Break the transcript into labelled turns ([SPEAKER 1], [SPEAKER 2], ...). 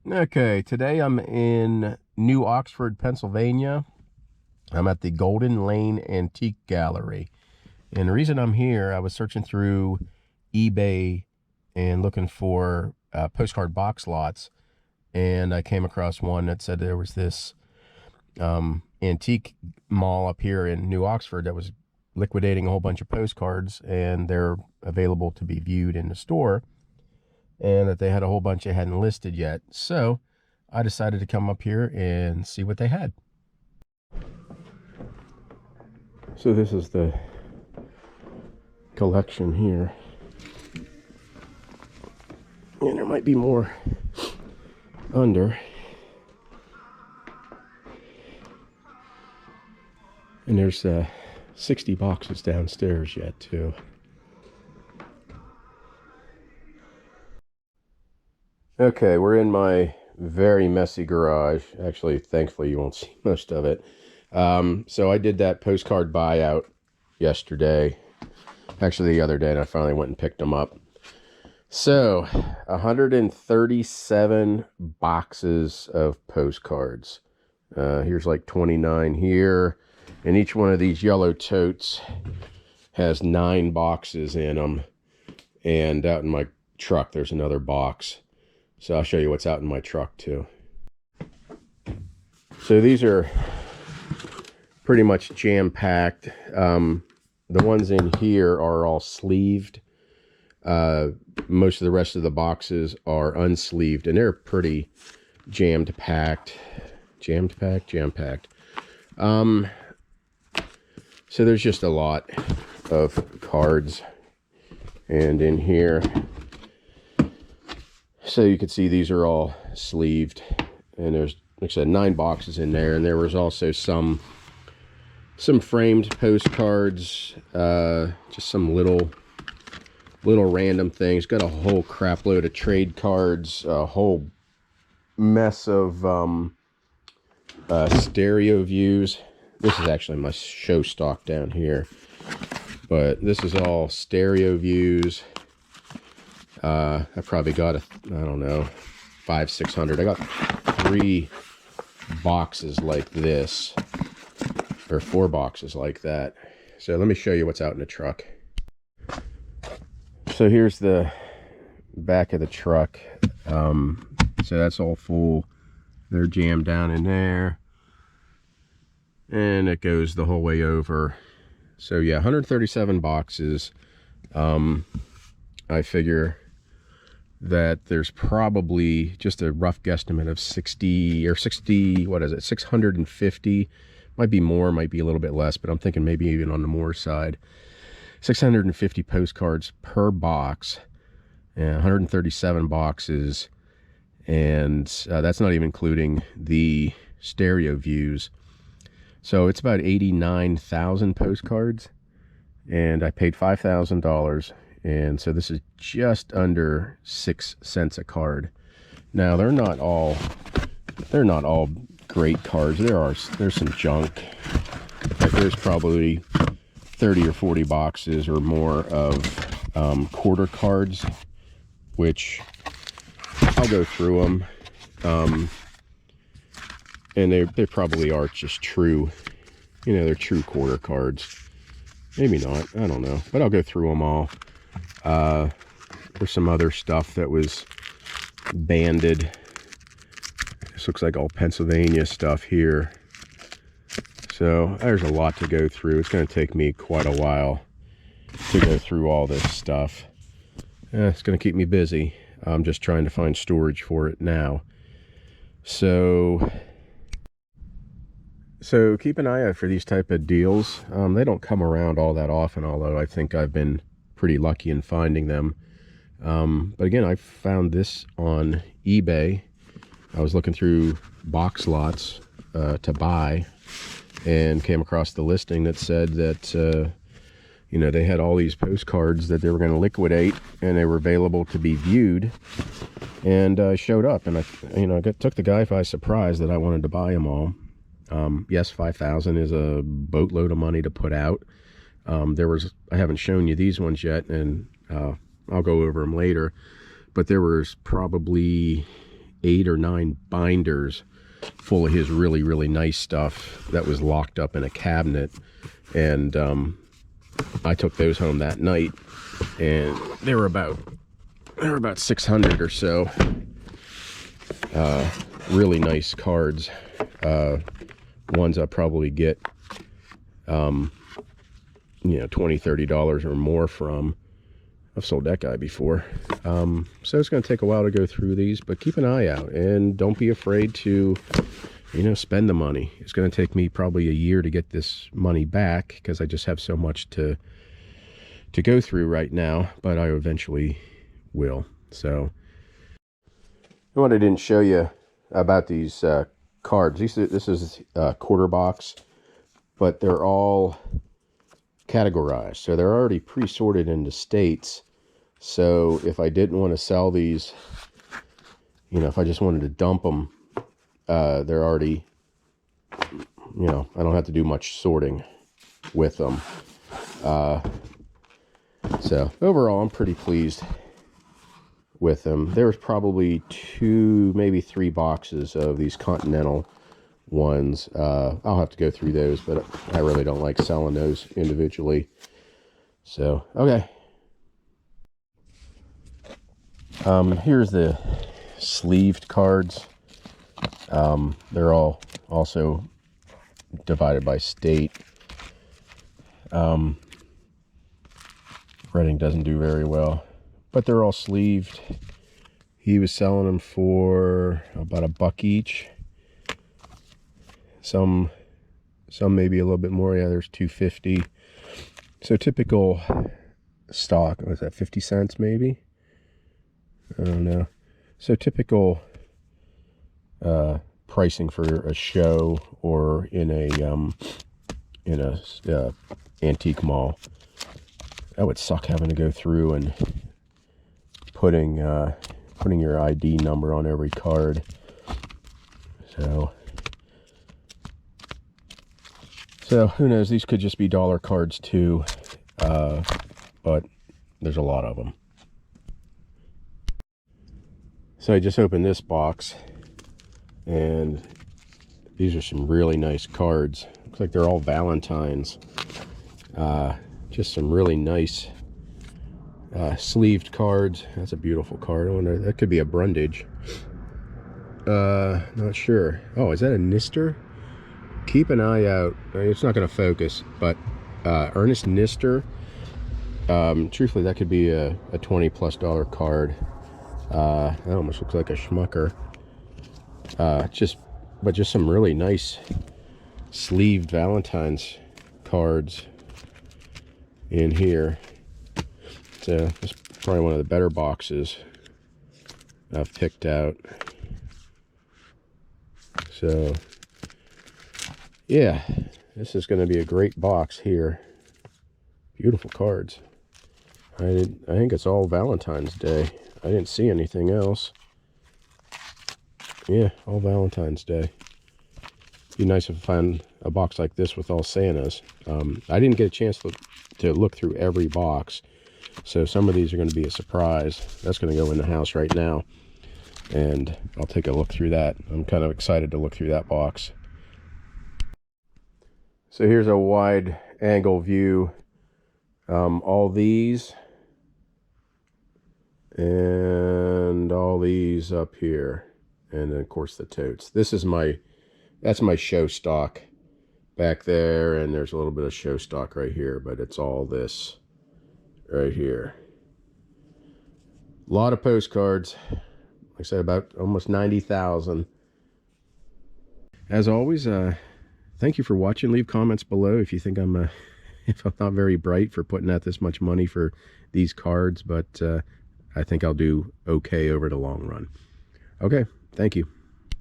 [SPEAKER 1] Okay, today I'm in New Oxford, Pennsylvania. I'm at the Golden Lane Antique Gallery. And the reason I'm here, I was searching through eBay and looking for postcard box lots. And I came across one that said there was this antique mall up here in New Oxford that was liquidating a whole bunch of postcards, and they're available to be viewed in the store. And that they had a whole bunch they hadn't listed yet. So I decided to come up here and see what they had. So this is the collection here. And there might be more under. And there's 60 boxes downstairs yet too. Okay, we're in my very messy garage. Actually, thankfully, you won't see most of it. So I did that postcard buyout yesterday. Actually, the other day, and I finally went and picked them up. So, 137 boxes of postcards. Here's like 29 here. And each one of these yellow totes has 9 boxes in them. And out in my truck, there's another box. So I'll show you what's out in my truck too. So these are pretty much jam-packed. The ones in here are all sleeved. Most of the rest of the boxes are unsleeved, and they're pretty jam-packed. Jam-packed. So there's just a lot of cards. And in here, so you can see these are all sleeved, and there's, like I said, 9 boxes in there. And there was also some framed postcards, just some little random things. Got a whole crap load of trade cards, a whole mess of stereo views. This is actually my show stock down here, but this is all stereo views. I probably got I don't know, 500-600. I got 3 boxes like this, or 4 boxes like that. So let me show you what's out in the truck. So here's the back of the truck. So that's all full. They're jammed down in there, and it goes the whole way over. So yeah, 137 boxes. I figure that there's probably just a rough guesstimate of 60, what is it, 650, might be more, might be a little bit less, but I'm thinking maybe even on the more side. 650 postcards per box, and 137 boxes, and that's not even including the stereo views. So it's about 89,000 postcards, and I paid $5,000. And so this is just under 6 cents a card. Now they're not all great cards. There's some junk. Like there's probably 30 or 40 boxes or more of quarter cards, which I'll go through them. And they probably are just true, they're true quarter cards. Maybe not, I don't know, but I'll go through them all. There's some other stuff that was banded. This looks like all Pennsylvania stuff here. So there's a lot to go through. It's going to take me quite a while to go through all this stuff. It's going to keep me busy. I'm just trying to find storage for it now. So keep an eye out for these type of deals. They don't come around all that often, although I think I've been pretty lucky in finding them. But again, I found this on eBay. I was looking through box lots to buy, and came across the listing that said that they had all these postcards that they were going to liquidate, and they were available to be viewed. And I showed up, and I took the guy by surprise that I wanted to buy them all. Yes, $5,000 is a boatload of money to put out. I haven't shown you these ones yet, and I'll go over them later, but there was probably 8 or 9 binders full of his really, really nice stuff that was locked up in a cabinet. And I took those home that night, and they were about 600 or so. Really nice cards. Ones I probably get you know, $20-$30 or more from. I've sold that guy before. So it's going to take a while to go through these, but keep an eye out and don't be afraid to, you know, spend the money. It's going to take me probably a year to get this money back because I just have so much to go through right now, but I eventually will. So what I didn't show you about these cards, this is a quarter box, but they're all categorized, so they're already pre-sorted into states. So if I didn't want to sell these, you know, if I just wanted to dump them, they're already, you know, I don't have to do much sorting with them. So overall, I'm pretty pleased with them. There's probably 2, maybe 3 boxes of these Continental ones. I'll have to go through those, but I really don't like selling those individually. So, okay. Here's the sleeved cards. They're all also divided by state. Printing doesn't do very well, but they're all sleeved. He was selling them for about $1 each. Some maybe a little bit more. Yeah, there's $2.50. So typical stock, was that 50 cents maybe? I don't know. So typical pricing for a show or in a antique mall. That would suck having to go through and putting your ID number on every card. So who knows? These could just be dollar cards too, but there's a lot of them. So I just opened this box, and these are some really nice cards. Looks like they're all Valentines. Just some really nice sleeved cards. That's a beautiful card. I wonder, that could be a Brundage. Not sure. Oh, is that a Nister? Keep an eye out. It's not going to focus, but Ernest Nister. Truthfully, that could be a $20+ card. That almost looks like a Schmucker. But just some really nice sleeved Valentine's cards in here. So it's probably one of the better boxes I've picked out. So yeah, this is going to be a great box here. Beautiful cards. I think it's all Valentine's Day. I didn't see anything else. Yeah, all Valentine's Day. Be nice if I found a box like this with all Santas. I didn't get a chance to look through every box, so some of these are going to be a surprise. That's going to go in the house right now, and I'll take a look through that. I'm kind of excited to look through that box. So here's a wide angle view. All these and all these up here, and then of course the totes. This is that's my show stock back there, and there's a little bit of show stock right here, but it's all this right here. A lot of postcards. Like I said, about almost 90,000. As always, thank you for watching. Leave comments below if you think if I'm not very bright for putting out this much money for these cards, but I think I'll do okay over the long run. Okay, thank you.